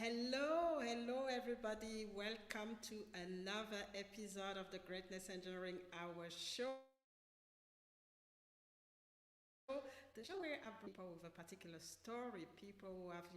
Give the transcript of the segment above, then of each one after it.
Hello, everybody. Welcome to another episode of the Greatness Engineering Hour show. The show where I bring people with a particular story, people who have,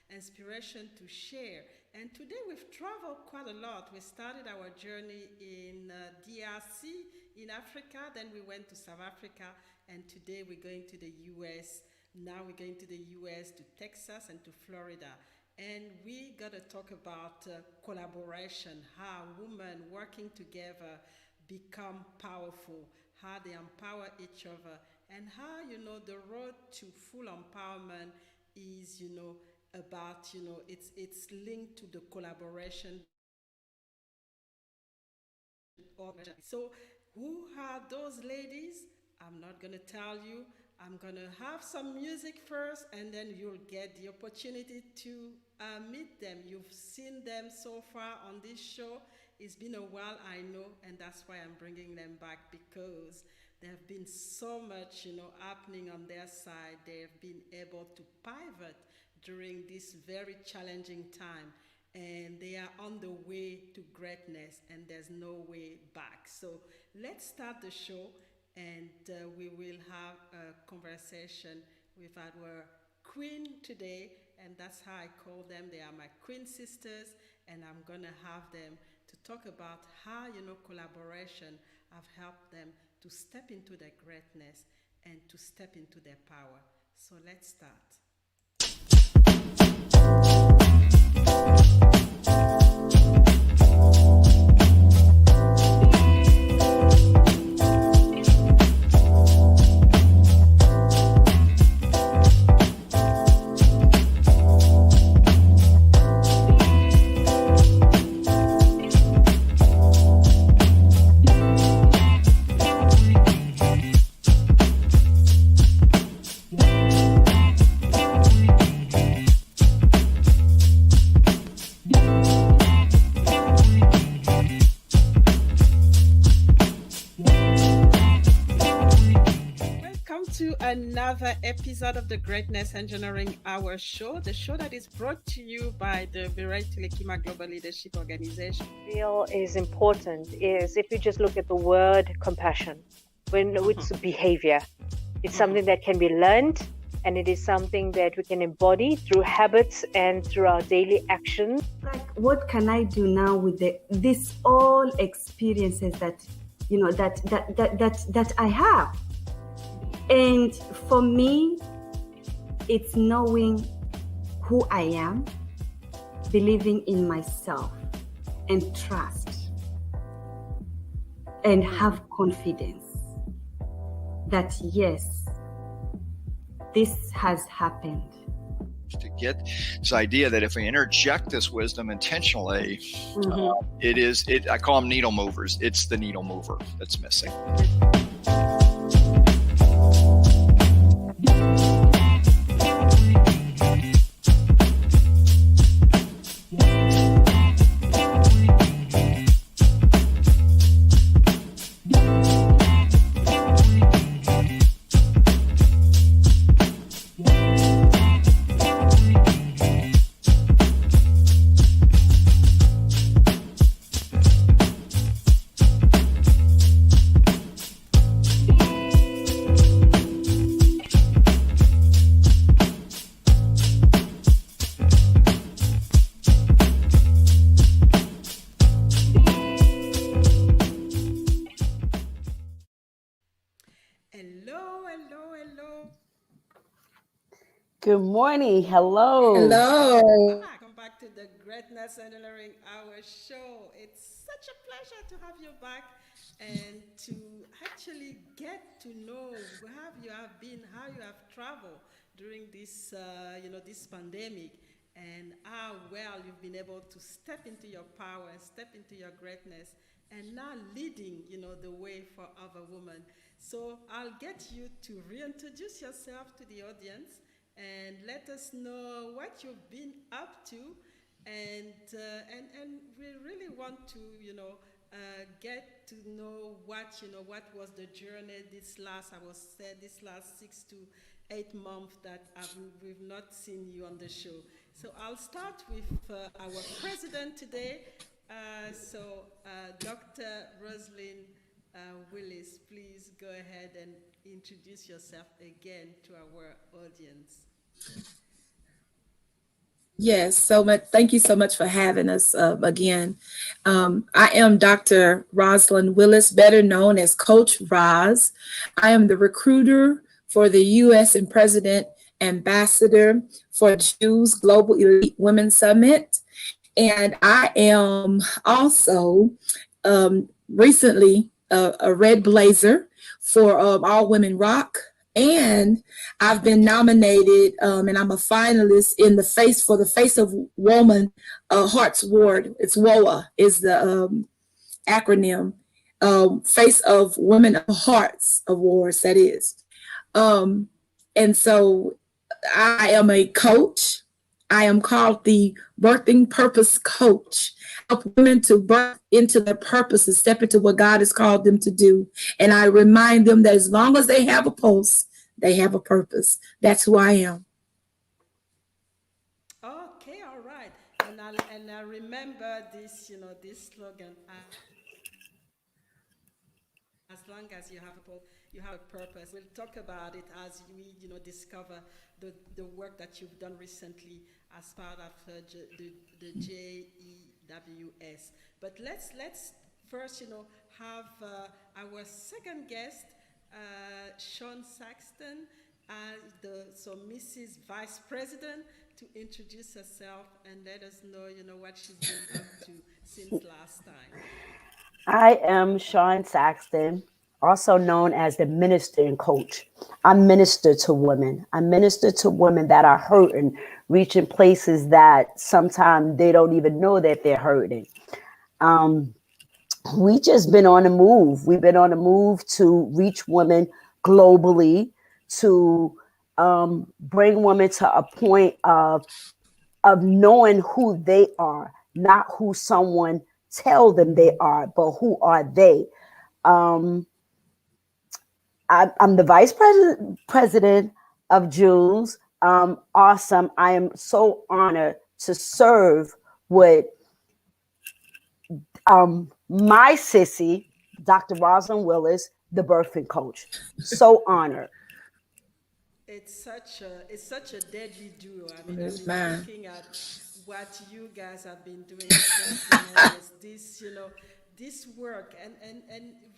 inspiration to share. And today we've traveled quite a lot. We started our journey in DRC in Africa, then we went to South Africa, and today we're going to the US. Now we're going to the US, to Texas, and to Florida. And we got to talk about collaboration, how women working together become powerful, how they empower each other, and how, the road to full empowerment is, about, it's linked to the collaboration. So, who are those ladies? I'm not going to tell you. I'm going to have some music first, and then you'll get the opportunity to meet them. You've seen them so far on this show. It's been a while, I know, and that's why I'm bringing them back, because there have been so much, happening on their side. They have been able to pivot during this very challenging time, and they are on the way to greatness, and there's no way back. So let's start the show, and we will have a conversation with our queen today, and that's how I call them. They are my queen sisters, and I'm gonna have them to talk about how, collaboration have helped them to step into their greatness and to step into their power. So let's start. Another episode of the Greatness Engineering Hour show, the show that is brought to you by the Virai Telekima Global Leadership Organization. Feel is important is if you just look at the word compassion, when it's behavior, it's something that can be learned, and it is something that we can embody through habits and through our daily actions. Like, what can I do now with this all experiences that that I have? And for me, it's knowing who I am, believing in myself, and trust, and have confidence that yes, this has happened. To get this idea that if we interject this wisdom intentionally, I call them needle movers. It's the needle mover that's missing. Good morning. Hello. Welcome back to the Greatness Engineering Hour show. It's such a pleasure to have you back and to actually get to know how you have been, how you have traveled during this, this pandemic, and how well you've been able to step into your power and step into your greatness, and now leading, the way for other women. So I'll get you to reintroduce yourself to the audience and let us know what you've been up to, and we really want to get to know what was the journey this last 6 to 8 months that we've not seen you on the show. So I'll start with our president today. Dr. Rosalind Willis, please go ahead and introduce yourself again to our audience. Yes, so much. Thank you so much for having us again. I am Dr. Rosalind Willis, better known as Coach Roz. I am the recruiter for the U.S. and President Ambassador for GEWS Global Elite Women Summit. And I am also recently a red blazer for All Women Rock. And I've been nominated, and I'm a finalist in the Face of Woman Hearts Award. It's WOA is the acronym. Face of Women of Hearts Awards, that is. And so I am a coach. I am called the Birthing Purpose Coach. Help women to birth into their purpose and step into what God has called them to do. And I remind them that as long as they have a pulse, they have a purpose. That's who I am. Okay, all right. And I remember this, this slogan. As long as you have a purpose. We'll talk about it as we, discover the work that you've done recently as part of the GEWS. But let's first, have our second guest, Shawn Saxton, Mrs. Vice President, to introduce herself and let us know, what she's been up to since last time. I am Shawn Saxton, also known as the minister and coach. I minister to women. I minister to women that are hurting, reaching places that sometimes they don't even know that they're hurting. We just been on the move. We've been on the move to reach women globally, to bring women to a point of knowing who they are, not who someone tell them they are, but who are they. I'm the vice president of GEWS. Awesome. I am so honored to serve with my sissy, Dr. Rosalind Willis, the birthing coach. So honored. It's such a deadly duo. I mean, I've been looking at what you guys have been doing. This work and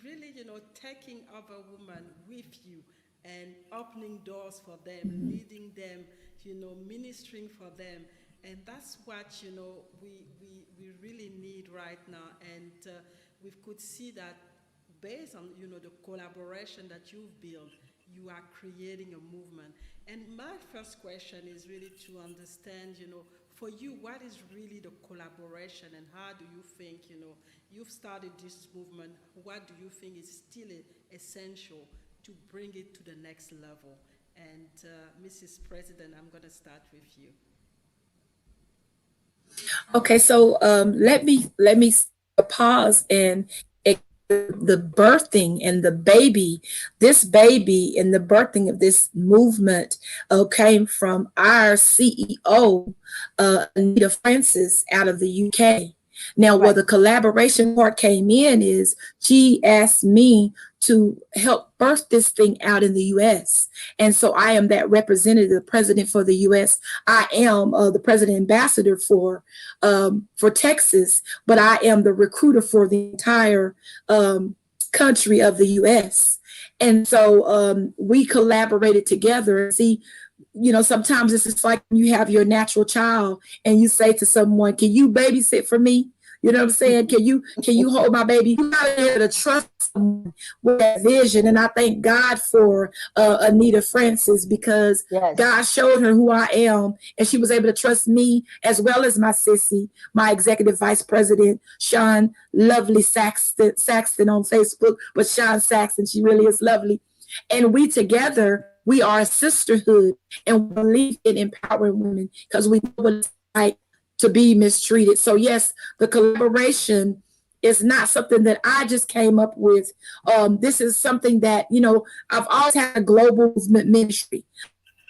really, taking other women with you and opening doors for them, leading them, ministering for them. And that's what, we really need right now. And we could see that based on, the collaboration that you've built, you are creating a movement. And my first question is really to understand, for you, what is really the collaboration and how do you think, you've started this movement, what do you think is still essential to bring it to the next level? And Mrs. President, I'm going to start with you. Okay, so let me pause and the birthing and the baby. This baby and the birthing of this movement came from our CEO, Anita Francis, out of the UK. Now, where the collaboration part came in is she asked me to help birth this thing out in the U.S. And so I am that representative, president for the U.S. I am the president ambassador for Texas, but I am the recruiter for the entire country of the U.S. And so we collaborated together. See, sometimes it's just like when you have your natural child and you say to someone, can you babysit for me? You know what I'm saying? Can you hold my baby? You gotta be able to trust someone with that vision. And I thank God for Anita Francis, because God showed her who I am, and she was able to trust me as well as my sissy, my executive vice president, Shawn Lovely Saxton on Facebook, but Shawn Saxton, she really is lovely. And we together, we are a sisterhood, and we believe in empowering women because we know what it's like to be mistreated. So yes, the collaboration is not something that I just came up with. This is something that, I've always had a global movement ministry.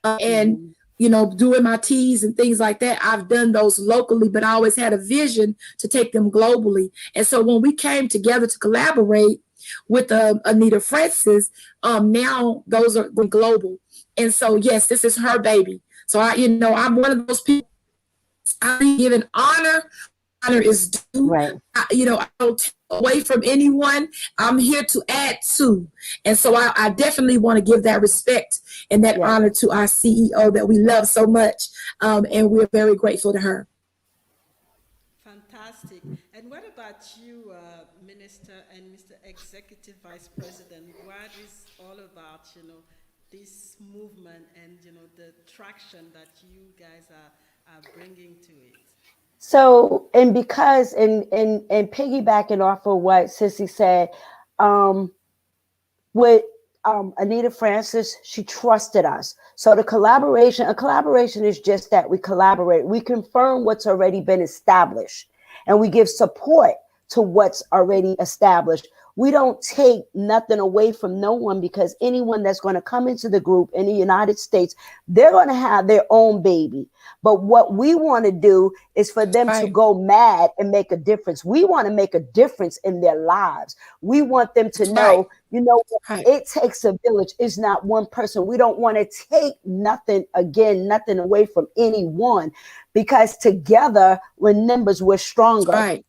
And you know, doing my teas and things like that, I've done those locally, but I always had a vision to take them globally. And so when we came together to collaborate with Anita Francis, now those are going global. And so, yes, this is her baby. So I'm one of those people. I give an honor. Honor is due. Right. I don't take away from anyone. I'm here to add to. And so I definitely want to give that respect and that honor to our CEO that we love so much. And we're very grateful to her. Fantastic. And what about you, Minister and Mr. Executive Vice President? What is all about, this movement and, the traction that you guys are bringing to it? So, and because, and piggybacking off of what Sissy said, with Anita Francis, she trusted us. So a collaboration is just that. We collaborate. We confirm what's already been established, and we give support to what's already established. We don't take nothing away from no one, because anyone that's going to come into the group in the United States, they're going to have their own baby. But what we want to do is for them to go mad and make a difference. We want to make a difference in their lives. We want them to know, it takes a village. It's not one person. We don't want to take nothing away from anyone, because together, when numbers, we're stronger. Right.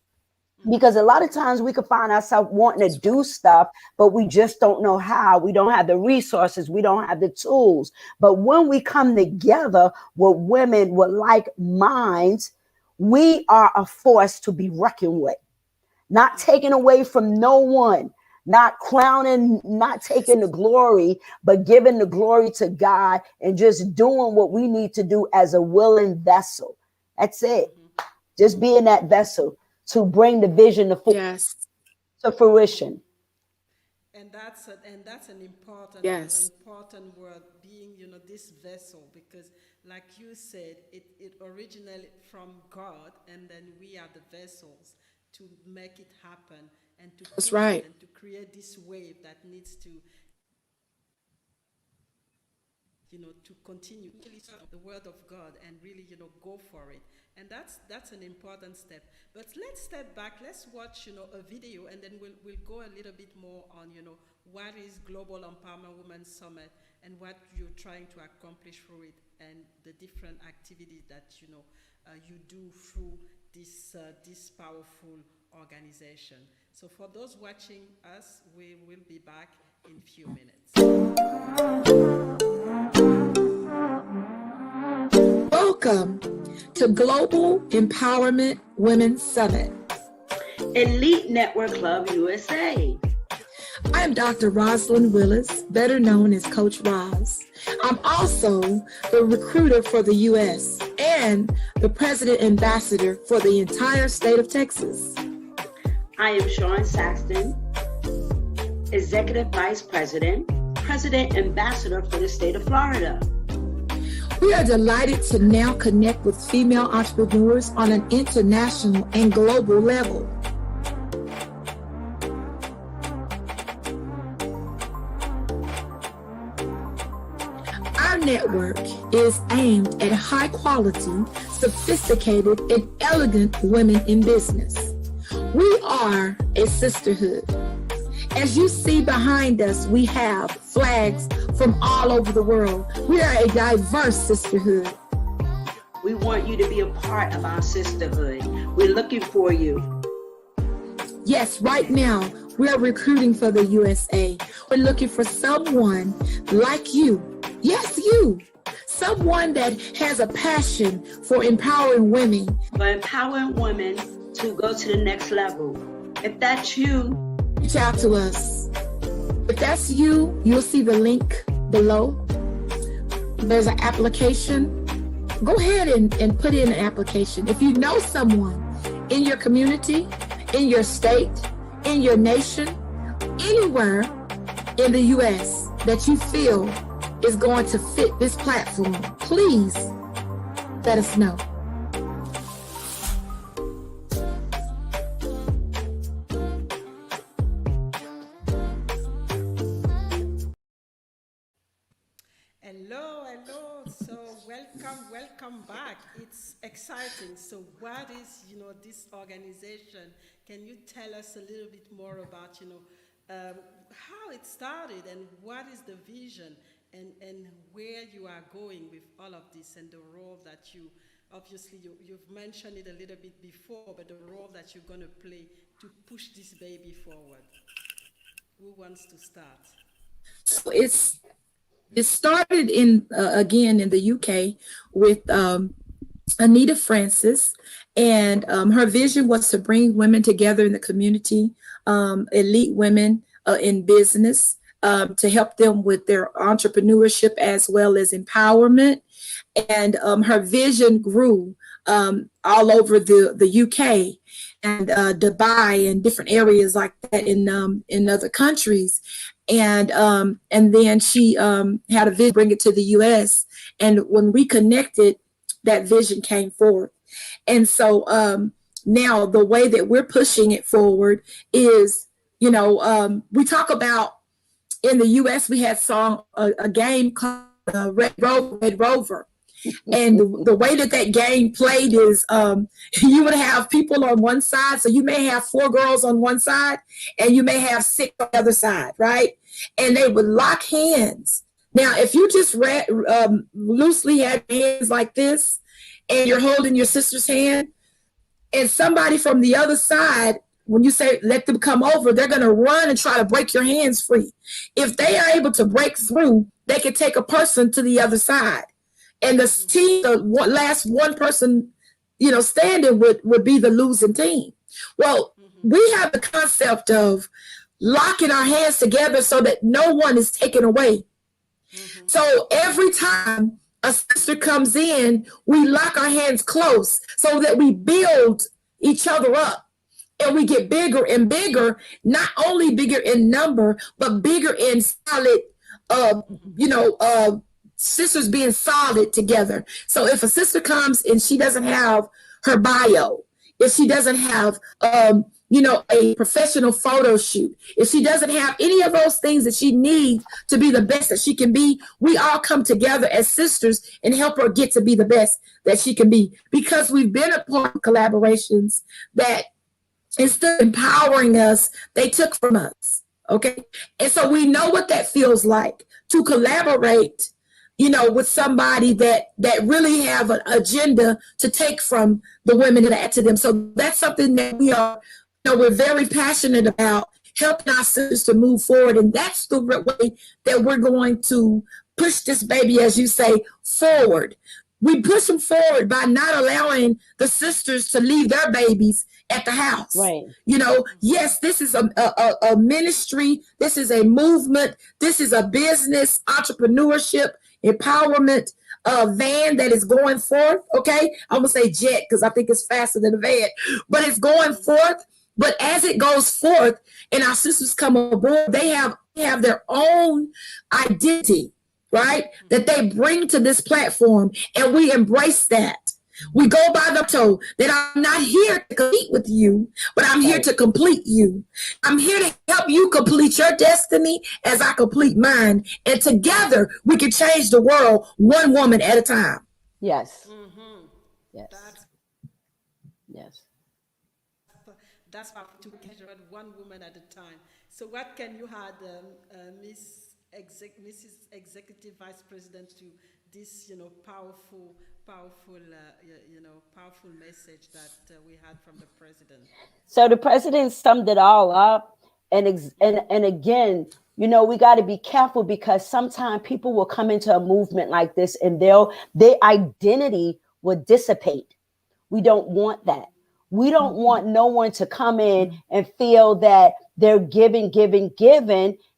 Because a lot of times we could find ourselves wanting to do stuff, but we just don't know how. We don't have the resources. We don't have the tools. But when we come together with women with like minds, we are a force to be reckoned with. Not taken away from no one, not crowning, not taking the glory, but giving the glory to God and just doing what we need to do as a willing vessel. That's it. Just being that vessel to bring the vision to fruition. And that's an important important word, being this vessel, because like you said, it originated from God, and then we are the vessels to make it happen and to and to create this wave that needs to to continue the word of God and really go for it. And that's an important step. But let's step back. Let's watch a video, and then we'll go a little bit more on what is Global Empowerment Women Summit and what you're trying to accomplish through it, and the different activities that you do through this powerful organization. So for those watching us, we will be back in a few minutes. Welcome to Global Empowerment Women Summit, Elite Network Club USA. I am Dr. Rosalind Willis, better known as Coach Roz. I'm also the recruiter for the U.S. and the President Ambassador for the entire state of Texas. I am Shawn Saxton, Executive Vice President, President Ambassador for the state of Florida. We are delighted to now connect with female entrepreneurs on an international and global level. Our network is aimed at high quality, sophisticated, and elegant women in business. We are a sisterhood. As you see behind us, we have flags from all over the world. We are a diverse sisterhood. We want you to be a part of our sisterhood. We're looking for you. Yes, right now, we are recruiting for the USA. We're looking for someone like you. Yes, you. Someone that has a passion for empowering women. For empowering women to go to the next level. If that's you, reach out to us. If that's you, you'll see the link below. There's an application. Go ahead and put in an application. If you know someone in your community, in your state, in your nation, anywhere in the U.S. that you feel is going to fit this platform, please let us know. Hello. exciting. So what is, this organization? Can you tell us a little bit more about, how it started and what is the vision and where you are going with all of this and the role that obviously you've mentioned it a little bit before, but the role that you're going to play to push this baby forward. Who wants to start? So it started again in the UK with Anita Francis, and her vision was to bring women together in the community, elite women in business, to help them with their entrepreneurship as well as empowerment. And her vision grew all over the UK and Dubai and different areas like that in other countries. And then she had a vision, bring it to the US. And when we connected, that vision came forth. And so now the way that we're pushing it forward is, we talk about in the US, we had a game called Red Rover. And the way that game played is you would have people on one side. So you may have 4 girls on one side and you may have 6 on the other side, right? And they would lock hands. Now, if you just loosely had hands like this and you're holding your sister's hand, and somebody from the other side, when you say let them come over, they're going to run and try to break your hands free. If they are able to break through, they can take a person to the other side. And the team, the last one person, standing would be the losing team. Well, we have the concept of locking our hands together so that no one is taken away. So every time a sister comes in, we lock our hands close so that we build each other up. And we get bigger and bigger, not only bigger in number, but bigger in solid, sisters being solid together. So if a sister comes and she doesn't have her bio, if she doesn't have, a professional photo shoot, if she doesn't have any of those things that she needs to be the best that she can be, we all come together as sisters and help her get to be the best that she can be, because we've been a part of collaborations that instead of empowering us, they took from us. Okay. And so we know what that feels like to collaborate, with somebody that really have an agenda to take from the women and add to them. So that's something that we're very passionate about, helping our sisters to move forward. And that's the way that we're going to push this baby, as you say, forward. We push them forward by not allowing the sisters to leave their babies at the house. Right. Yes, this is a ministry. This is a movement. This is a business, entrepreneurship, empowerment van that is going forth. Okay. I'm going to say jet because I think it's faster than a van, but it's going forth. But as it goes forth and our sisters come aboard, they have their own identity, right? That they bring to this platform, and we embrace that. We go by the motto that I'm not here to compete with you, but I'm here to complete you. I'm here to help you complete your destiny as I complete mine. And together we can change the world one woman at a time. Yes. Mm-hmm. Yes. Yes. That's how to measure one woman at a time. So what can you add, Mrs. Executive Vice President, to this, powerful message that we had from the president? So the president summed it all up, and again, we got to be careful, because sometimes people will come into a movement like this and their identity will dissipate. We don't want that. We don't want no one to come in and feel that they're giving,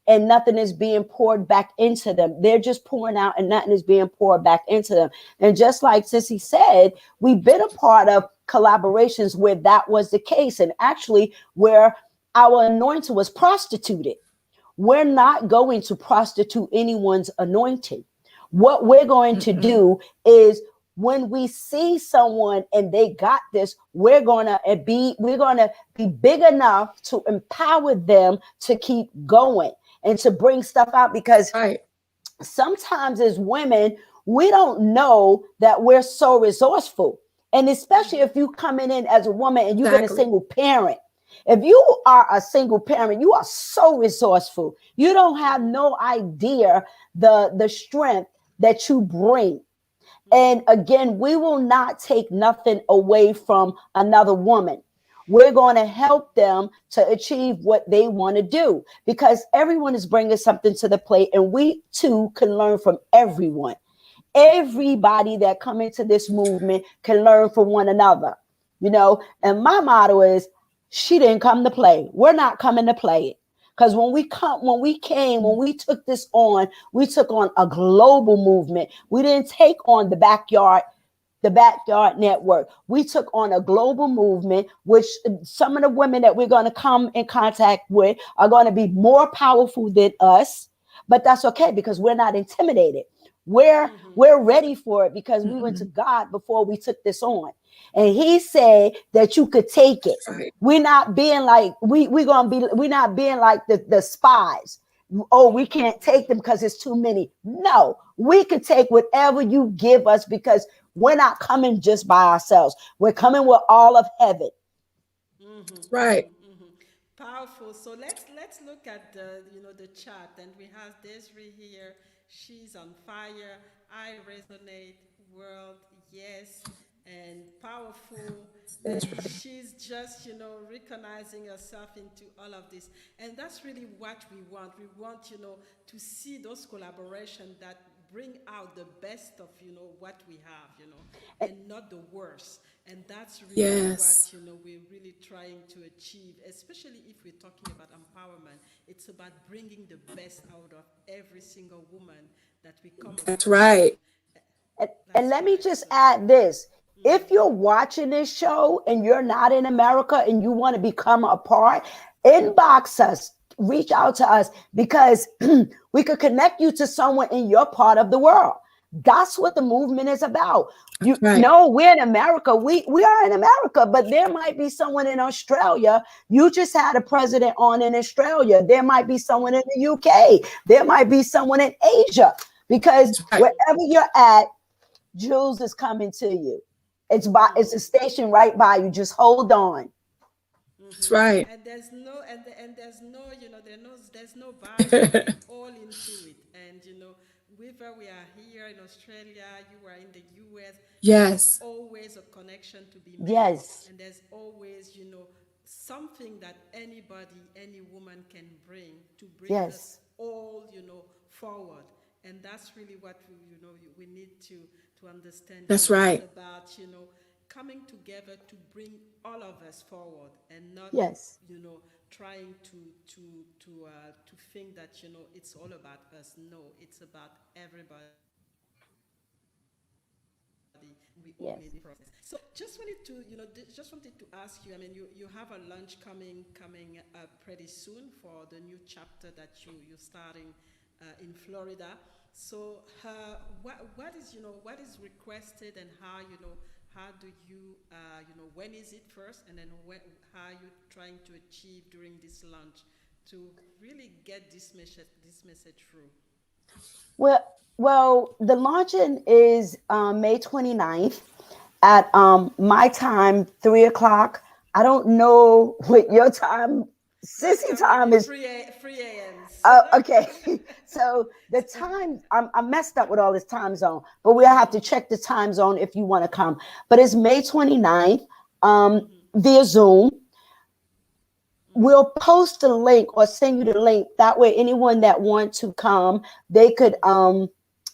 and nothing is being poured back into them. They're just pouring out and nothing is being poured back into them. And just like Sissy said, we've been a part of collaborations where that was the case, and actually where our anointing was prostituted. We're not going to prostitute anyone's anointing. What we're going to do is, when we see someone and they got this, we're gonna be big enough to empower them to keep going and to bring stuff out, because sometimes as women, we don't know that we're so resourceful. And especially if you coming in as a woman and you've been a Exactly. single parent. If you are a single parent, you are so resourceful. You don't have no idea the strength that you bring. And again, we will not take nothing away from another woman. We're going to help them to achieve what they want to do, because everyone is bringing something to the plate, and we too can learn from everyone. Everybody that come into this movement can learn from one another, you know. And my motto is, she didn't come to play. We're not coming to play it. Because when we took this on, we took on a global movement. We didn't take on the backyard network. We took on a global movement, which some of the women that we're going to come in contact with are going to be more powerful than us. But that's okay, because we're not intimidated. We're ready for it, because we went to God before we took this on. And he said that you could take it. Right. We're not being like we're not being like the spies. Oh, we can't take them because it's too many. No, we can take whatever you give us, because we're not coming just by ourselves. We're coming with all of heaven. Right. Powerful. So let's look at the chat, and we have Desiree here. She's on fire. I resonate. World, yes, and powerful. And she's just recognizing herself into all of this, and that's really what we want. We want to see those collaborations that bring out the best of what we have, and not the worst. And that's really Yes. what we're really trying to achieve, especially if we're talking about empowerment. It's about bringing the best out of every single woman that we come That's across. right. And let me just add this. If you're watching this show and you're not in America and you want to become a part, inbox us, reach out to us, because we could connect you to someone in your part of the world. That's what the movement is about. You know, we're in America. We are in America, but there might be someone in Australia. You just had a president on in Australia. There might be someone in the UK. There might be someone in Asia, because wherever you're at, GEWS is coming to you. It's a station right by you. Just hold on. That's right. And there's no there's no barrier. We're all into it. And whether we are here in Australia, you are in the US, Yes. there's always a connection to be made. Yes. And there's always something that any woman can bring to bring us all forward. And that's really what we need to understand. That's right. It's about coming together to bring all of us forward, and not trying to think that it's all about us. No, it's about everybody. We all need the process. So just wanted to ask you. I mean, you have a launch coming up pretty soon for the new chapter that you're starting in Florida. So what is requested, and how do you when is it first, and then how are you trying to achieve during this launch to really get this message through? Well, the launching is May 29th at my time, 3:00. I don't know what your time, Sissy time is. 3 a.m. Okay, so the time, I'm messed up with all this time zone, but we'll have to check the time zone if you want to come. But it's May 29th via Zoom. We'll post the link or send you the link. That way, anyone that wants to come, they could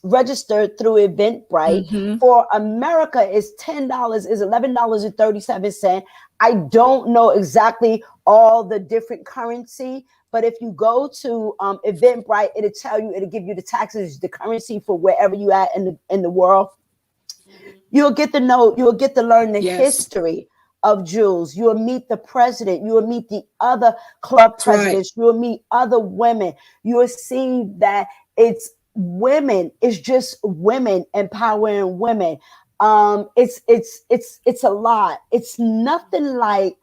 register through Eventbrite. For America, it's $10, is $11.37. I don't know exactly all the different currency, but if you go to Eventbrite, it'll give you the taxes, the currency for wherever you at in the world. You'll get to learn the history of GEWS. You'll meet the president. You will meet the other club presidents. You will meet other women. You will see that it's women. It's just women empowering women. It's a lot. It's nothing like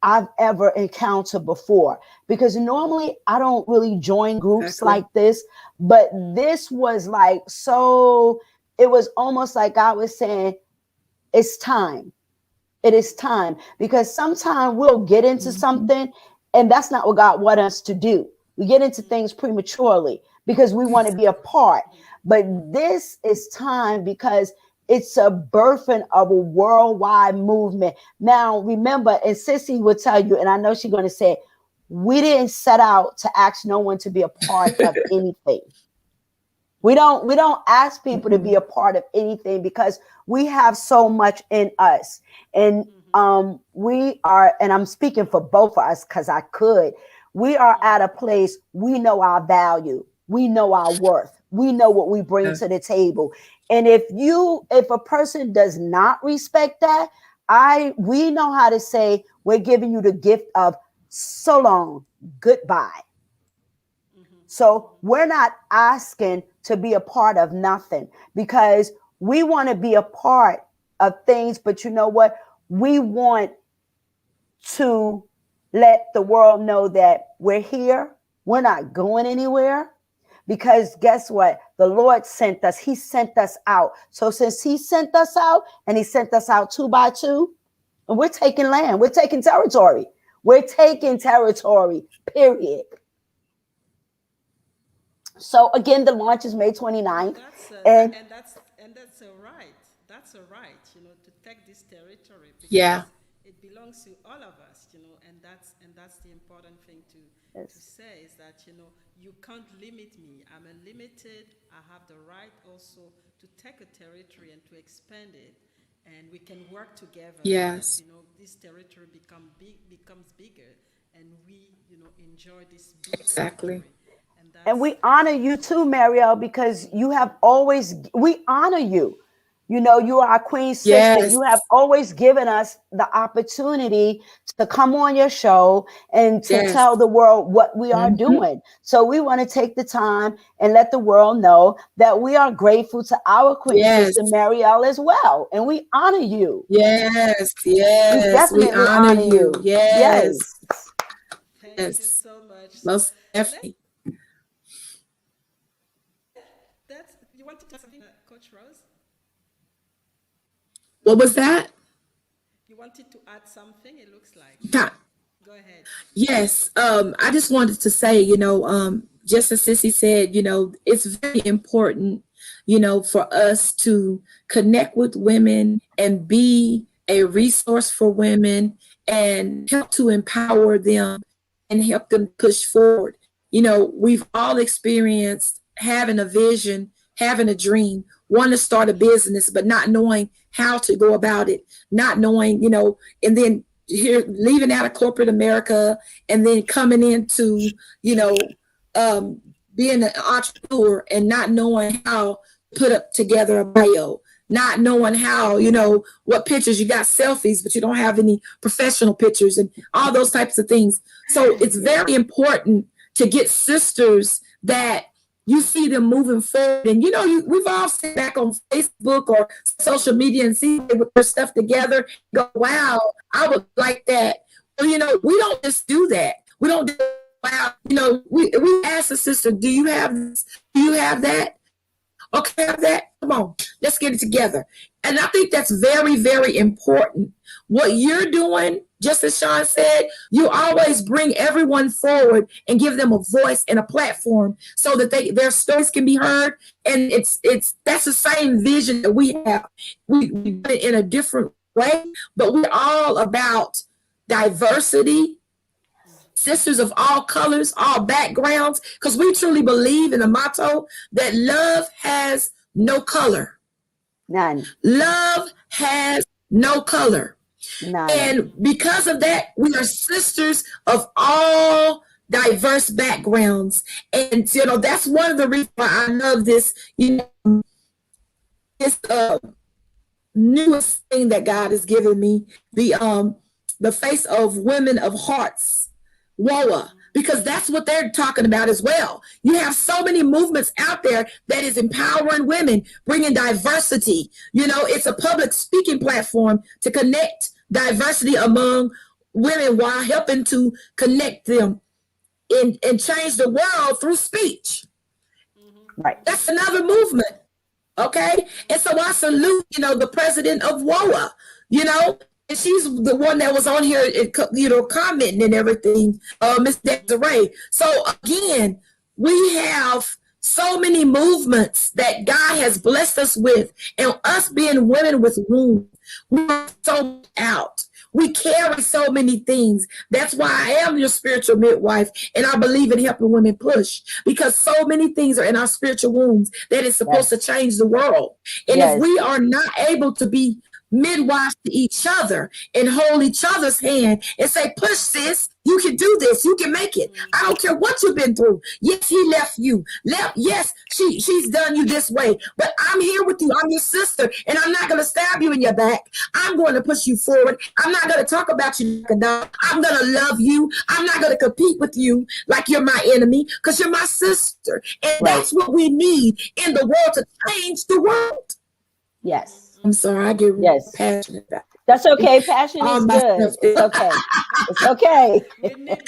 I've ever encountered before, because normally I don't really join groups like this, but this was like, so it was almost like God was saying, it's time. It is time, because sometimes we'll get into something and that's not what God wants us to do. We get into things prematurely because we want to be a part. But this is time, because it's a birthing of a worldwide movement. Now, remember, and Sissy will tell you, and I know she's going to say, we didn't set out to ask no one to be a part of anything. We don't ask people to be a part of anything, because we have so much in us. And we are, and I'm speaking for both of us because I could, we are at a place, we know our value, we know our worth, we know what we bring to the table. And if a person does not respect that, we know how to say, we're giving you the gift of so long, goodbye. So we're not asking to be a part of nothing, because we want to be a part of things. But you know what? We want to let the world know that we're here. We're not going anywhere, because guess what? The Lord sent us. He sent us out. So since he sent us out, and he sent us out 2 by 2, and we're taking land, we're taking territory. We're taking territory, period. So again, the launch is May 29th. And that's a right. That's a right, to take this territory, because it belongs to all of us, and that's the important thing to say, is that, you can't limit me. I'm unlimited. I have the right also to take a territory and to expand it, and we can work together. Yes. This territory becomes bigger, and we, enjoy this big Exactly. territory. And we honor you too, Marielle, because we honor you. You are our queen sister. Yes. You have always given us the opportunity to come on your show and to tell the world what we are doing. So we want to take the time and let the world know that we are grateful to our queen sister, Marielle, as well. And we honor you. Yes. We definitely honor you. Yes. Thank you so much. Most definitely. You want to tell something, Coach Rose? What was that? You wanted to add something, it looks like. Go ahead. Yes. I just wanted to say, just as Sissy said, it's very important, for us to connect with women and be a resource for women and help to empower them and help them push forward. We've all experienced having a vision, having a dream, wanting to start a business, but not knowing how to go about it, not knowing, and then here leaving out of corporate America and then coming into, being an entrepreneur and not knowing how to put up together a bio, not knowing how, what pictures, you got selfies, but you don't have any professional pictures and all those types of things. So it's very important to get sisters that you see them moving forward. And, we've all sat back on Facebook or social media and see them with their stuff together, go, wow, I would like that. Well, we don't just do that. We don't do, wow, we ask the sister, do you have this? Do you have that? Okay, have that? Come on, let's get it together. And I think that's very, very important. What you're doing, just as Shawn said, you always bring everyone forward and give them a voice and a platform so that their stories can be heard. And that's the same vision that we have. We do it in a different way, but we're all about diversity, sisters of all colors, all backgrounds, because we truly believe in the motto that love has no color. None. Love has no color. None. And because of that, we are sisters of all diverse backgrounds. And, that's one of the reasons why I love this, this newest thing that God has given me, the face of women of hearts, WOA, because that's what they're talking about as well. You have so many movements out there that is empowering women, bringing diversity. It's a public speaking platform to connect diversity among women while helping to connect them and change the world through speech. Right. That's another movement Okay. And so I salute, the president of WOA, and she's the one that was on here, commenting and everything, Miss Desiree. So again, we have so many movements that God has blessed us with, and us being women with wombs, we're so out. We carry so many things. That's why I am your spiritual midwife, and I believe in helping women push, because so many things are in our spiritual wombs that is supposed to change the world. And if we are not able to be midwives to each other and hold each other's hand and say, push, sis, you can do this, you can make it. I don't care what you've been through. Yes, he left you. Yes, she's done you this way, but I'm here with you. I'm your sister, and I'm not going to stab you in your back. I'm going to push you forward. I'm not going to talk about you like a dog. I'm going to love you. I'm not going to compete with you like you're my enemy, because you're my sister. And that's what we need in the world to change the world. Yes. I'm sorry, I get really passionate about it. That's okay. Passion is good. It's okay. It's okay. We need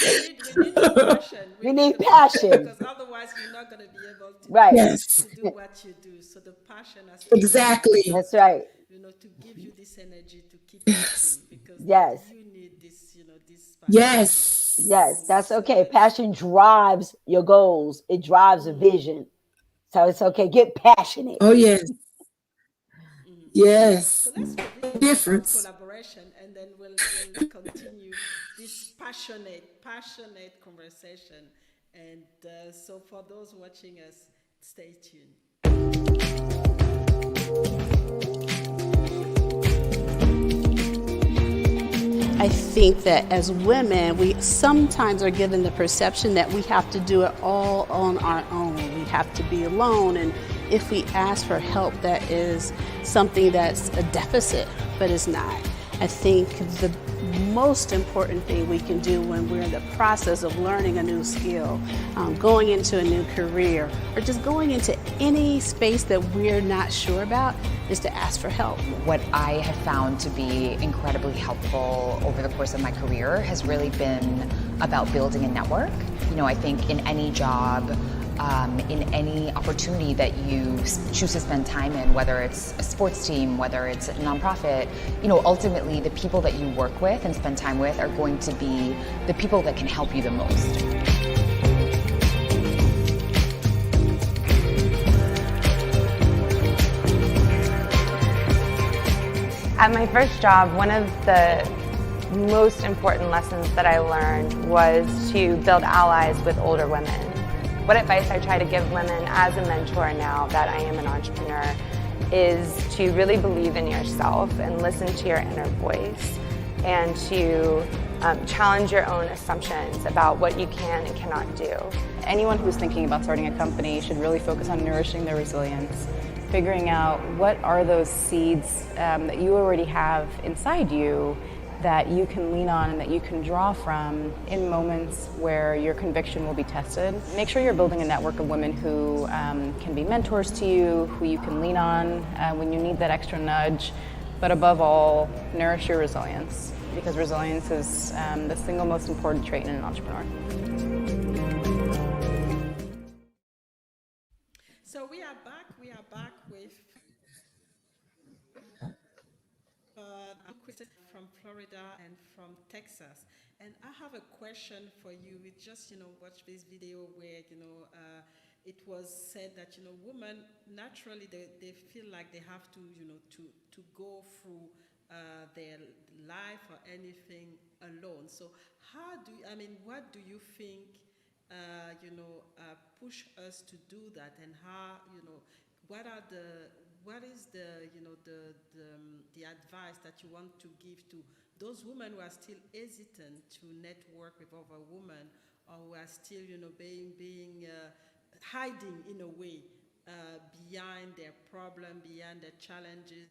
passion. We need passion. Because otherwise you're not going to be able to, to do what you do. So the passion has to exactly. That's right. To give you this energy to keep pushing, because you need this, this passion. Yes, that's okay. Passion drives your goals. It drives a vision. So it's okay. Get passionate. Oh, yes. Yes. So let's begin difference. Collaboration, and then we'll continue this passionate conversation. And so for those watching us, stay tuned. I think that as women, we sometimes are given the perception that we have to do it all on our own. We have to be alone, and if we ask for help, that is something that's a deficit, but it's not. I think the most important thing we can do when we're in the process of learning a new skill, going into a new career, or just going into any space that we're not sure about, is to ask for help. What I have found to be incredibly helpful over the course of my career has really been about building a network. I think in any job, in any opportunity that you choose to spend time in, whether it's a sports team, whether it's a nonprofit, ultimately the people that you work with and spend time with are going to be the people that can help you the most. At my first job, one of the most important lessons that I learned was to build allies with older women. What advice I try to give women as a mentor now that I am an entrepreneur is to really believe in yourself and listen to your inner voice, and to challenge your own assumptions about what you can and cannot do. Anyone who's thinking about starting a company should really focus on nourishing their resilience, figuring out what are those seeds that you already have inside you that you can lean on and that you can draw from in moments where your conviction will be tested. Make sure you're building a network of women who can be mentors to you, who you can lean on when you need that extra nudge. But above all, nourish your resilience, because resilience is the single most important trait in an entrepreneur. So we are back with from Florida and from Texas. And I have a question for you. We just, watched this video where, it was said that, women, naturally, they feel like they have to, to go through their life or anything alone. So what do you think, push us to do that, and how, what is the advice that you want to give to those women who are still hesitant to network with other women, or who are still, being hiding in a way behind their problem, behind their challenges,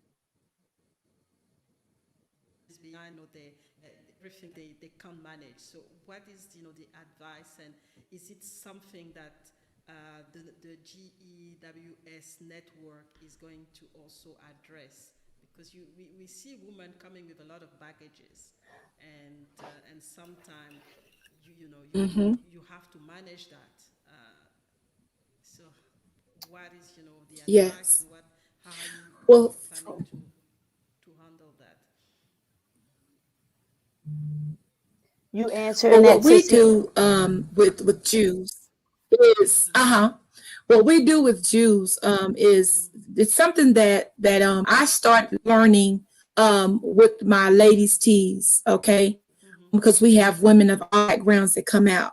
behind everything they can't manage. So what is the advice, and is it something that the GEWS network is going to also address? Because we see women coming with a lot of baggages, and sometimes you have to manage that. So what is the advice? Yes. How are you Well, planning to handle that? You answering well, that, what we Sissy? do with Jews is what we do with Jews is it's something that I start learning with my ladies' teas, okay? Because we have women of all backgrounds that come out.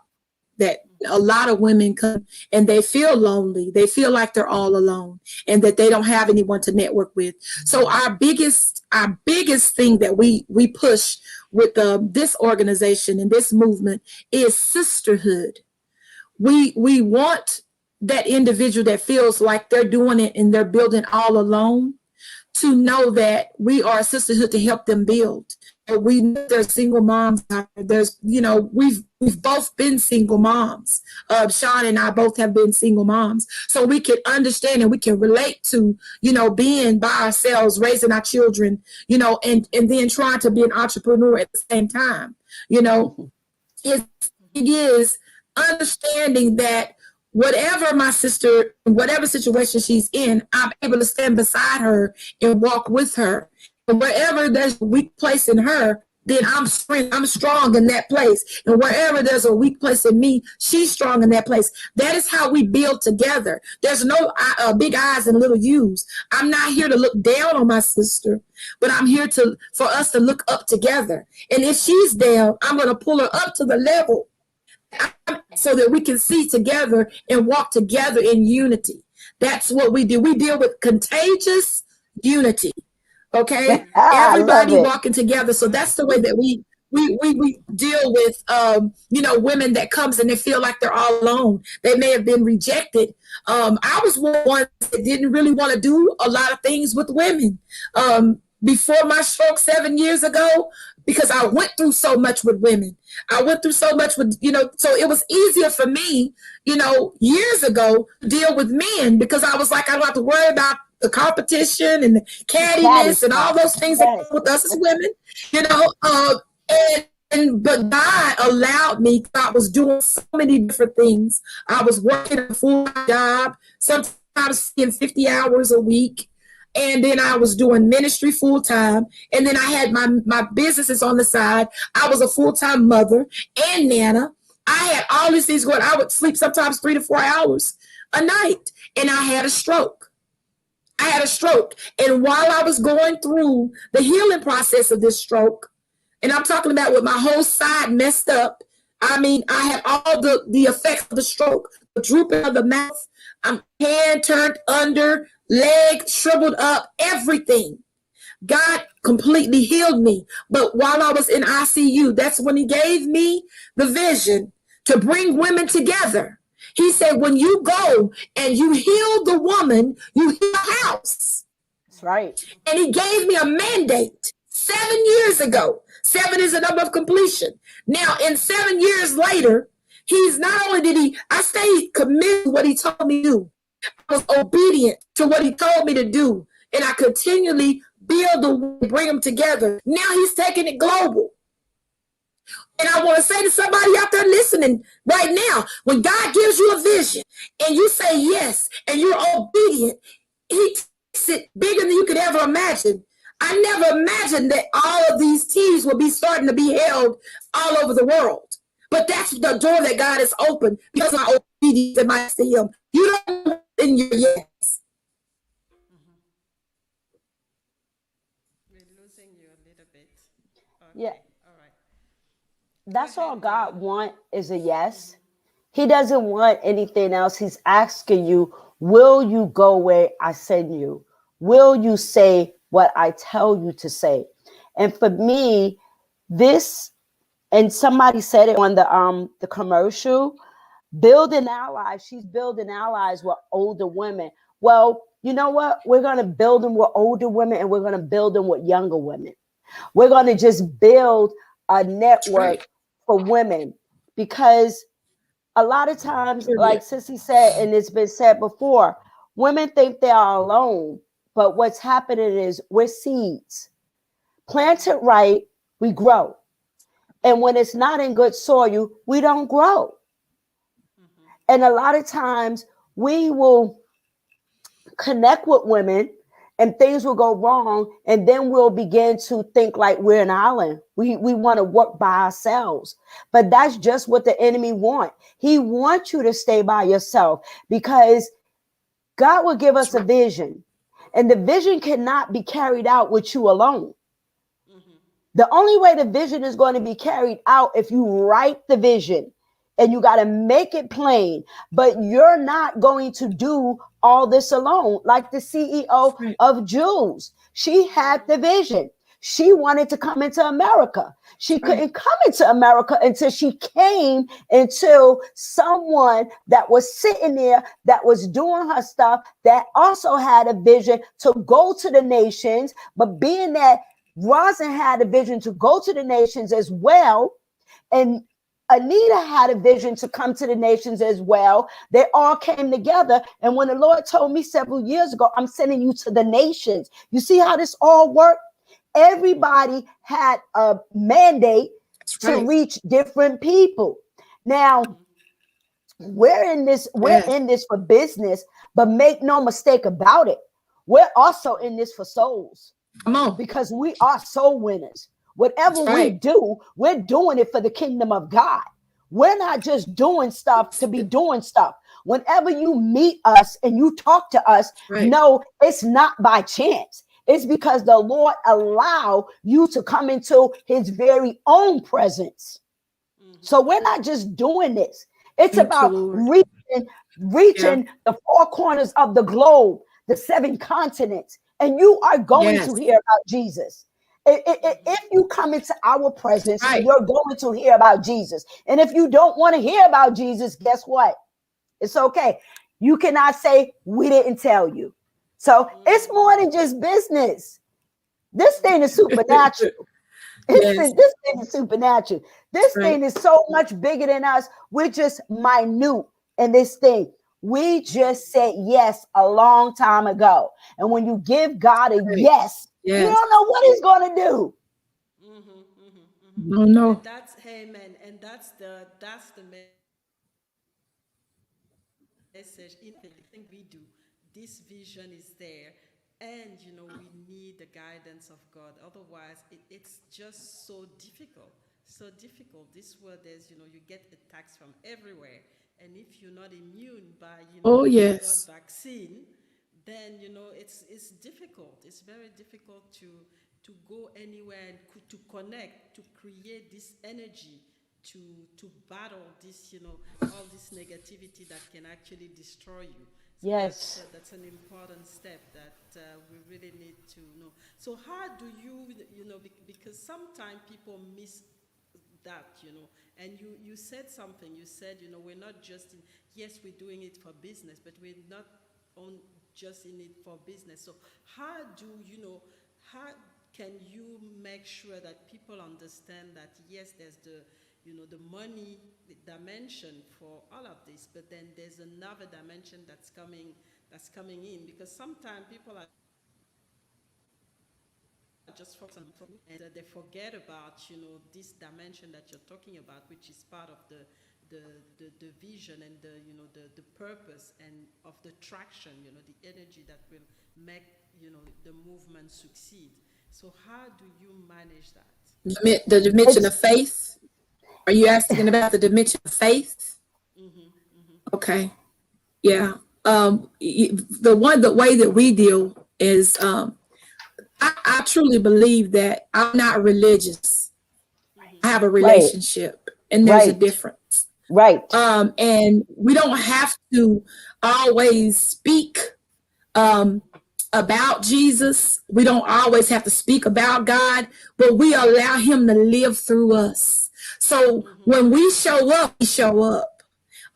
That a lot of women come and they feel lonely. They feel like they're all alone and that they don't have anyone to network with. So our biggest thing that we push with this organization and this movement is sisterhood. We want that individual that feels like they're doing it and they're building all alone to know that we are a sisterhood to help them build. We know there's single moms out there. There's, we've both been single moms. Shawn and I both have been single moms. So we can understand and we can relate to, being by ourselves, raising our children, and then trying to be an entrepreneur at the same time. It is understanding that whatever my sister, whatever situation she's in, I'm able to stand beside her and walk with her. And wherever there's a weak place in her, then I'm strong in that place. And wherever there's a weak place in me, she's strong in that place. That is how we build together. There's no big eyes and little U's. I'm not here to look down on my sister, but I'm here for us to look up together. And if she's down, I'm going to pull her up to the level so that we can see together and walk together in unity. That's what we do. We deal with contagious unity. Okay, everybody walking together. So that's the way that we deal with women that comes and they feel like they're all alone. They may have been rejected. I was one that didn't really want to do a lot of things with women before my stroke 7 years ago, because I went through so much with women. I went through so much with, so it was easier for me, years ago to deal with men, because I was like, I don't have to worry about the competition and the cattiness and all those things that come with us as women, but God allowed me. I was doing so many different things. I was working a full-time job, sometimes in 50 hours a week. And then I was doing ministry full time. And then I had my businesses on the side. I was a full-time mother and nana. I had all these things going. I would sleep sometimes 3 to 4 hours a night. And I had a stroke. And while I was going through the healing process of this stroke, and I'm talking about with my whole side messed up. I mean, I had all the effects of the stroke, the drooping of the mouth, hand turned under, leg shriveled up, everything. God completely healed me. But while I was in ICU, that's when he gave me the vision to bring women together. He said, when you go and you heal the woman, you heal the house. That's right. And he gave me a mandate 7 years ago. 7 is the number of completion. Now, in 7 years later, he's not only I stayed committed to what he told me to do. I was obedient to what he told me to do. And I continually bring them together. Now he's taking it global. And I want to say to somebody out there listening right now, when God gives you a vision and you say yes and you're obedient, he takes it bigger than you could ever imagine. I never imagined that all of these teas will be starting to be held all over the world. But that's the door that God has opened because of my obedience and my to him. You don't know in your yes. We're losing you a little bit. Okay. Yeah. All right. That's all God wants is a yes. He doesn't want anything else. He's asking you, will you go where I send you? Will you say what I tell you to say? And for me, this, and somebody said it on the commercial, building allies. She's building allies with older women. Well, you know what? We're going to build them with older women and we're going to build them with younger women. We're going to just build a network for women, because a lot of times, like Sissy said, and it's been said before, women think they are alone, but what's happening is we're seeds. Planted right, we grow. And when it's not in good soil, we don't grow. And a lot of times we will connect with women and things will go wrong, and then we'll begin to think like we're an island. We want to work by ourselves, but that's just what the enemy wants. He wants you to stay by yourself, because God will give us a vision, and the vision cannot be carried out with you alone. The only way the vision is going to be carried out if you write the vision, and you got to make it plain, but you're not going to do all this alone. Like the CEO of GEWS, she had the vision. She wanted to come into America. She couldn't come into America until she came into someone that was sitting there, that was doing her stuff, that also had a vision to go to the nations. But being that Rosalind had a vision to go to the nations as well, and Anita had a vision to come to the nations as well, they all came together. And when the Lord told me several years ago, I'm sending you to the nations, you see how this all worked? Everybody had a mandate to reach different people. Now, we're in this for business, but make no mistake about it, we're also in this for souls. Come on. Because we are soul winners. Whatever we do, we're doing it for the kingdom of God. We're not just doing stuff to be doing stuff. Whenever you meet us and you talk to us, no, it's not by chance. It's because the Lord allowed you to come into his very own presence. So we're not just doing this. It's about reaching the four corners of the globe, the 7 continents, and you are going to hear about Jesus. If you come into our presence, you're going to hear about Jesus. And if you don't want to hear about Jesus, guess what? It's okay. You cannot say we didn't tell you. So it's more than just business. This thing is supernatural. This thing is supernatural. This thing is so much bigger than us. We're just minute in this thing. We just said yes a long time ago. And when you give God a yes, you don't know what he's going to do. No. And that's amen. And that's the message in everything we do. This vision is there, and we need the guidance of God. Otherwise, it's just so difficult. This world, there's you get attacks from everywhere, and if you're not immune by the vaccine, then it's difficult. It's very difficult to go anywhere and to connect, to create this energy, to battle this all this negativity that can actually destroy you. So that's an important step that we really need to know. So how do you because sometimes people miss that, and you said something. You said we're not just we're doing it for business, but we're not just in it for business. So how can you make sure that people understand that yes, there's the money dimension for all of this, but then there's another dimension that's coming in, because sometimes people are just focused on and they forget about this dimension that you're talking about, which is part of the vision and the purpose and of the traction, the energy that will make the movement succeed. So how do you manage that? The dimension of faith. Are you asking about the dimension of faith? Okay. Yeah. The way that we deal is I truly believe that I'm not religious. I have a relationship, and there's a difference. Right. And we don't have to always speak about Jesus. We don't always have to speak about God, but we allow him to live through us. So when we show up, we show up.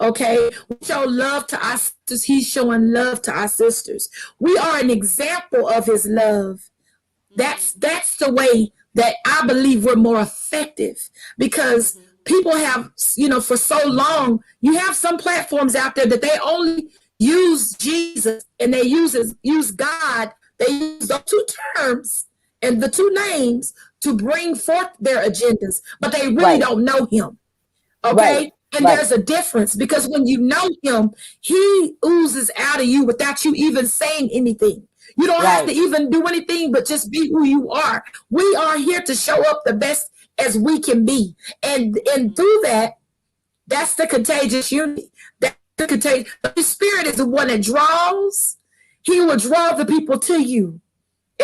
Okay, we show love to our sisters. He's showing love to our sisters. We are an example of his love. That's the way that I believe we're more effective, because people have, for so long, you have some platforms out there that they only use Jesus and they use God. They use those 2 terms and the 2 names to bring forth their agendas, but they really don't know him. Okay. And there's a difference, because when you know him, he oozes out of you without you even saying anything. You don't have to even do anything but just be who you are. We are here to show up the best as we can be. And through that, that's the contagious unity. That's the contagious. The Spirit is the one that draws. He will draw the people to you.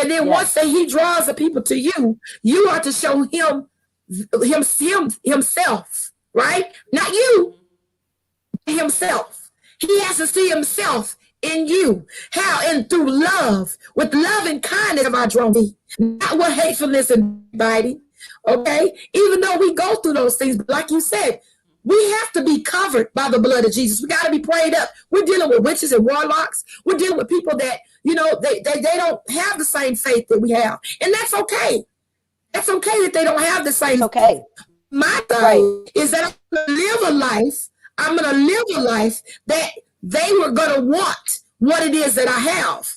And then once that he draws the people to you, you are to show him himself, right? Not you, himself. He has to see himself in you. How? And through love. With love and kindness have I drawn thee. Not with hatefulness and biting. Okay? Even though we go through those things, but like you said, we have to be covered by the blood of Jesus. We got to be prayed up. We're dealing with witches and warlocks. We're dealing with people that, you know, they don't have the same faith that we have. And that's okay. That's okay that they don't have the same faith. My thing is that I'm going to live a life that they were going to want what it is that I have.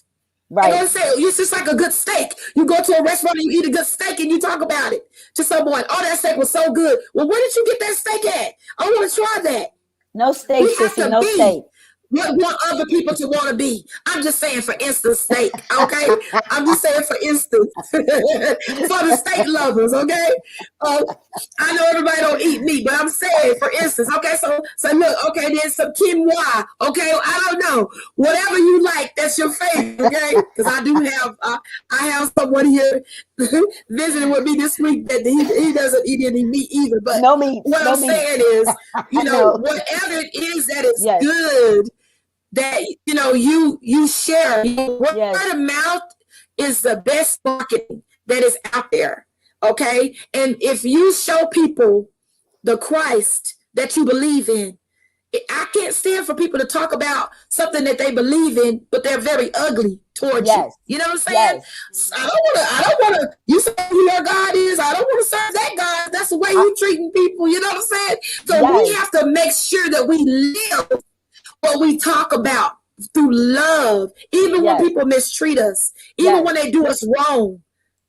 Right. And say, it's just like a good steak. You go to a restaurant and you eat a good steak and you talk about it to someone. Oh, that steak was so good. Well, where did you get that steak at? I want to try that. No steak, sissy, no steak. What want other people to want to be? I'm just saying, for instance, steak, okay? I'm just saying, for instance, for the steak lovers, okay? I know everybody don't eat meat, but I'm saying, for instance, okay? So look, okay, there's some quinoa, okay? I don't know. Whatever you like, that's your favorite, okay? Because I do have, I have someone here visiting with me this week that he doesn't eat any meat either. But no meat, what I'm saying is, you know, whatever it is that is good, that, you know, you share. Word of mouth is the best marketing that is out there, okay? And if you show people the Christ that you believe in, I can't stand for people to talk about something that they believe in, but they're very ugly towards you. You know what I'm saying? I don't wanna, you say who your God is, I don't want to serve that God. That's the way you treating people, you know what I'm saying? So we have to make sure that we live what we talk about through love, even when people mistreat us, even when they do us wrong,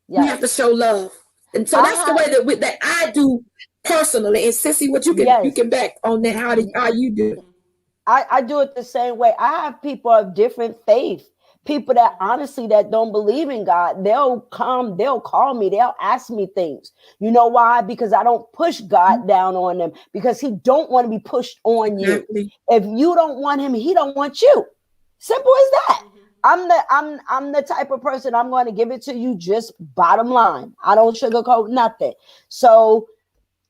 we have to show love. And so that's the way that I do personally. And Sissy, what you can back on that, how you do. I do it the same way. I have people of different faith, people that honestly that don't believe in God. They'll call me, they'll ask me things. You know why? Because I don't push God down on them, because he don't want to be pushed on you. If you don't want him, he don't want you. Simple as that. I'm the type of person, I'm going to give it to you just bottom line. I don't sugarcoat nothing. So,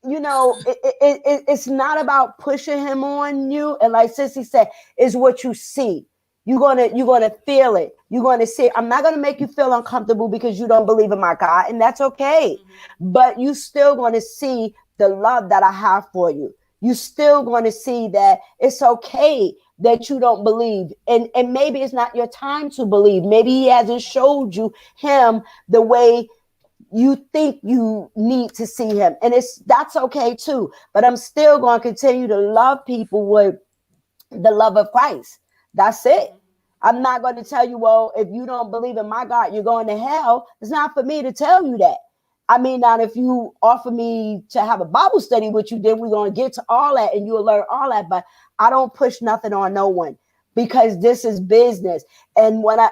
you know, it's not about pushing him on you. And like Sissy said, it's what you see. You're gonna feel it. You're gonna see. I'm not gonna make you feel uncomfortable because you don't believe in my God, and that's okay. But you still gonna see the love that I have for you. You still gonna see that it's okay that you don't believe, and maybe it's not your time to believe. Maybe he hasn't showed you him the way you think you need to see him, and that's okay too. But I'm still gonna continue to love people with the love of Christ. That's it. I'm not going to tell you, well, if you don't believe in my God, you're going to hell. It's not for me to tell you that. I mean, now if you offer me to have a Bible study with you, then we're going to get to all that and you'll learn all that. But I don't push nothing on no one, because this is business. And when I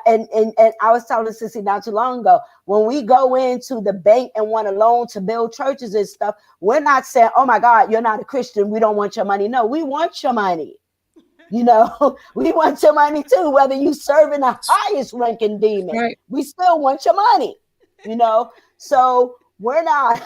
was telling Sissy not too long ago, when we go into the bank and want a loan to build churches and stuff, we're not saying, oh my God, you're not a Christian, we don't want your money. No, we want your money. You know, we want your money too, whether you serving the highest ranking demon, we still want your money, you know? So we're not,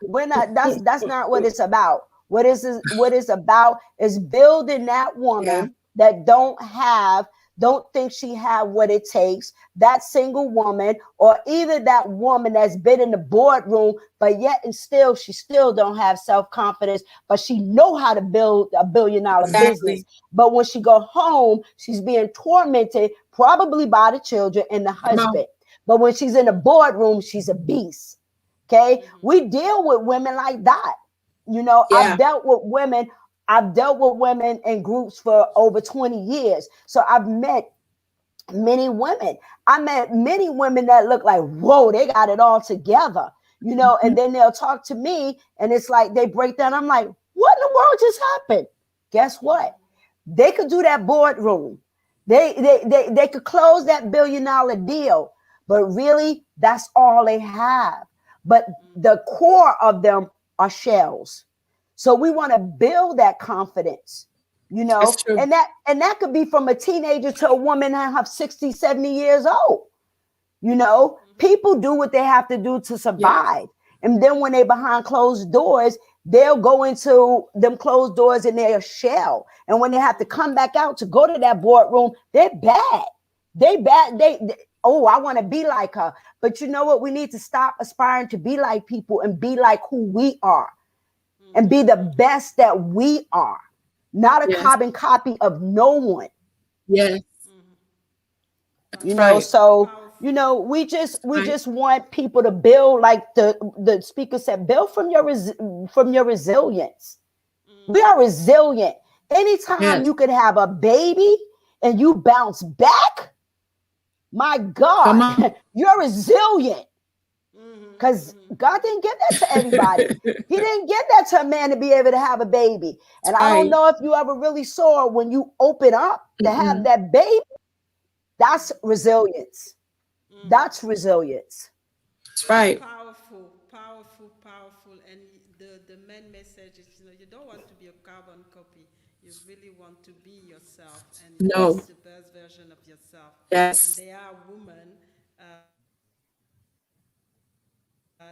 that's not what it's about. What it's about is building that woman that don't think she have what it takes, that single woman, or either that woman that's been in the boardroom, but yet and still, she still don't have self-confidence, but she know how to build a $1 billion business. But when she go home, she's being tormented, probably by the children and the husband. But when she's in the boardroom, she's a beast. Okay. We deal with women like that. You know, I've dealt with women in groups for over 20 years. So I've met many women. I met many women that look like, whoa, they got it all together, you know, and then they'll talk to me and it's like they break down. I'm like, what in the world just happened? Guess what? They could do that boardroom. They could close that $1 billion deal, but really that's all they have. But the core of them are shells. So we want to build that confidence, you know, and that could be from a teenager to a woman that have 60, 70 years old. You know, people do what they have to do to survive. And then when they behind closed doors, they'll go into them closed doors in their shell. And when they have to come back out to go to that boardroom, they're bad. Oh, I want to be like her. But you know what? We need to stop aspiring to be like people and be like who we are and be the best that we are, not a carbon copy of no one. Yes. You know, so, you know, we just want people to build, like the speaker said, build from your resilience. We are resilient. Anytime you could have a baby and you bounce back, my God, you're resilient. Because God didn't give that to everybody. He didn't give that to a man to be able to have a baby. And I don't know if you ever really saw when you open up to have that baby, that's resilience. That's resilience. Right. Powerful. And the main message is, you know, you don't want to be a carbon copy. You really want to be yourself and be the best version of yourself. Yes. And there are women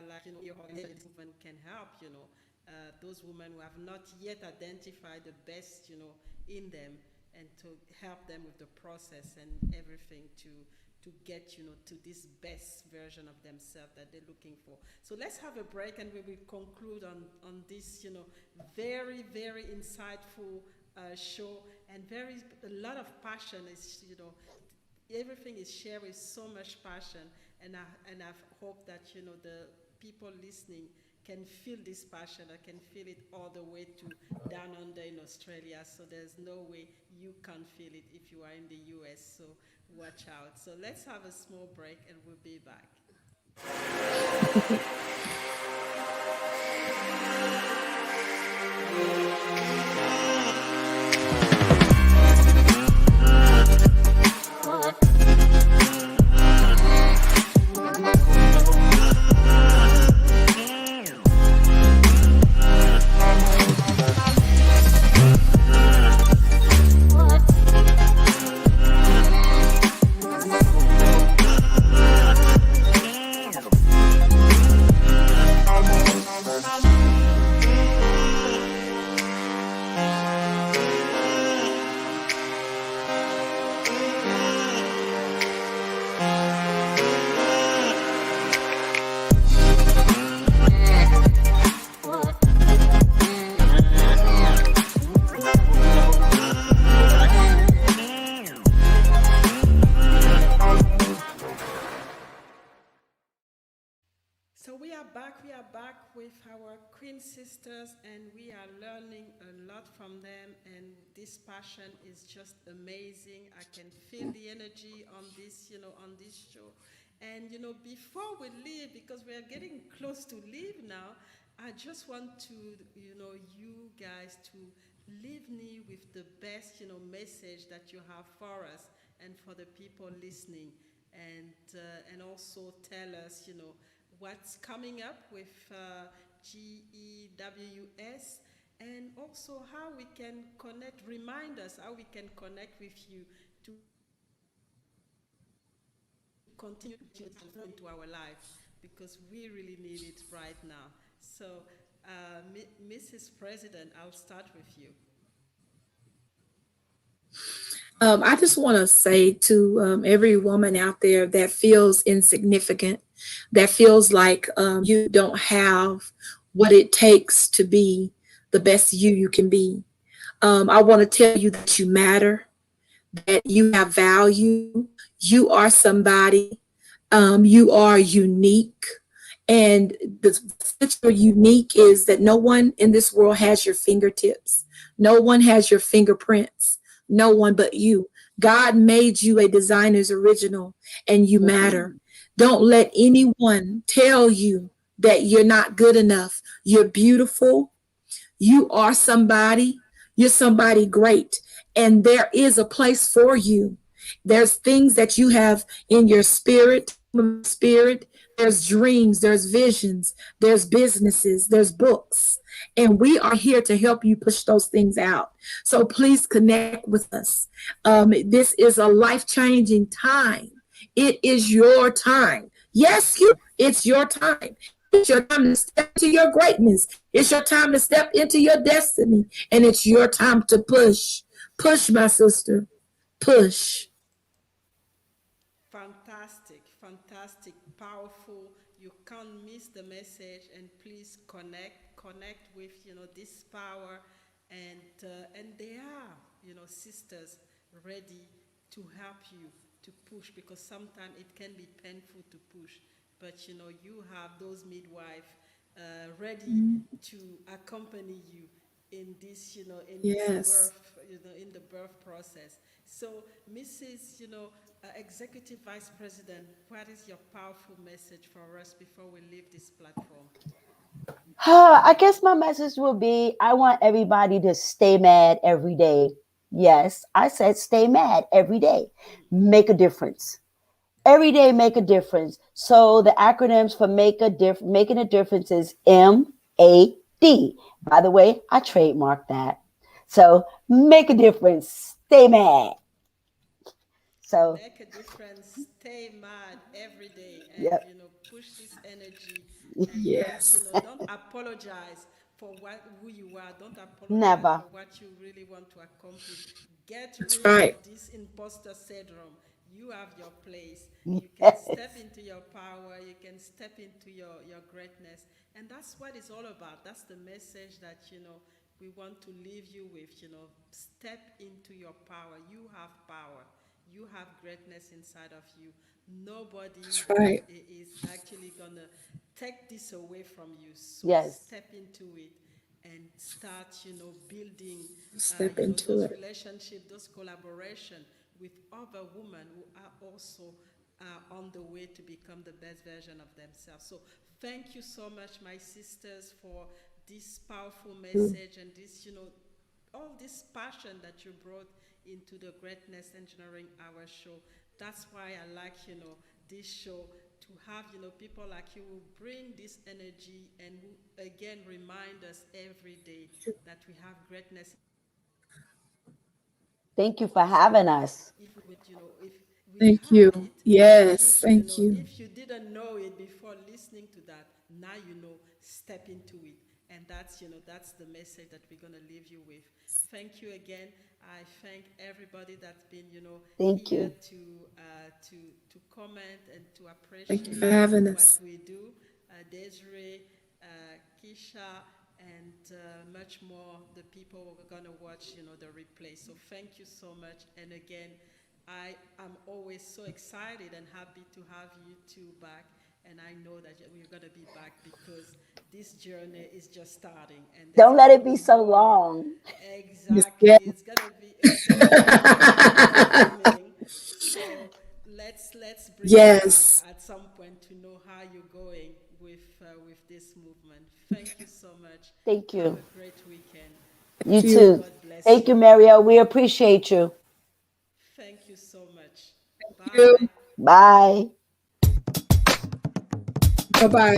like, you know, your movement can help, you know, those women who have not yet identified the best, you know, in them, and to help them with the process and everything to get, you know, to this best version of themselves that they're looking for. So let's have a break and we will conclude on this, you know, very, very insightful show, and a lot of passion is, you know, everything is shared with so much passion, and I hope that, you know, the people listening can feel this passion. I can feel it all the way to down under in Australia. So there's no way you can't feel it if you are in the US. So watch out. So let's have a small break and we'll be back. We are back with our Queen sisters, and we are learning a lot from them, and this passion is just amazing. I can feel the energy on this, you know, on this show. And, you know, before we leave, because we are getting close to leave now, I just want to, you know, you guys to leave me with the best, you know, message that you have for us and for the people listening, and also tell us, you know, what's coming up with GEWS, and also how we can connect, remind us how we can connect with you to continue to transform into our life, because we really need it right now. So, Mrs. President, I'll start with you. I just want to say to every woman out there that feels insignificant, that feels like you don't have what it takes to be the best you can be. I want to tell you that you matter, that you have value, you are somebody, you are unique. And the you're unique is that no one in this world has your fingertips. No one has your fingerprints. No one but you. God made you a designer's original, and you matter. Don't let anyone tell you that you're not good enough. You're beautiful. You are somebody. You're somebody great. And there is a place for you. There's things that you have in your spirit. There's dreams, there's visions, there's businesses, there's books, and we are here to help you push those things out. So please connect with us. This is a life-changing time. It is your time. Yes, it's your time. It's your time to step into your greatness. It's your time to step into your destiny. And it's your time to push. Push, my sister. Push. Fantastic, powerful. You can't miss the message, and please connect with this power, and they are sisters ready to help you to push, because sometimes it can be painful to push, but you have those midwives ready to accompany you in this Yes. in the birth process. So Mrs. Executive Vice President, what is your powerful message for us before we leave this platform? I guess my message will be, I want everybody to stay mad every day. Yes, I said stay mad every day. Make a difference. Every day, make a difference. So the acronyms for making a difference is MAD. By the way, I trademarked that. So make a difference. Stay mad. So make a difference. Stay mad every day, and yep. Push this energy. And yes. Don't apologize for who you are. Don't apologize Never. for what you really want to accomplish. Get That's rid right. of this imposter syndrome. You have your place. Yes. You can step into your power. You can step into your greatness. And that's what it's all about. That's the message that, we want to leave you with. Step into your power. You have power. You have greatness inside of you. Nobody right. is actually going to take this away from you. So yes. Step into it and start, building those relationships, those collaboration with other women who are also on the way to become the best version of themselves. So thank you so much, my sisters, for this powerful message and this, all this passion that you brought into the Greatness Engineering Hour show. That's why I like, this show, to have, people like you who bring this energy and who, again, remind us every day that we have greatness. Thank you for having us. Thank you. Yes, thank you. If you didn't know it before listening to that, now you know, step into it. And that's, that's the message that we're going to leave you with. Thank you again. I thank everybody that's been, thank here you. to comment and to appreciate thank you for having us. What we do. Desiree, Keisha, and much more, the people who are going to watch, the replay. So thank you so much. And again, I am always so excited and happy to have you two back. And I know that we're going to be back because this journey is just starting. And don't let it be so long. Exactly. Yeah. It's going to be coming. So let's bring you back at some point to know how you're going with this movement. Thank you so much. Thank you. Have a great weekend. You too. Thank you, Mario. We appreciate you. Thank you so much. Thank you. Bye. Bye-bye.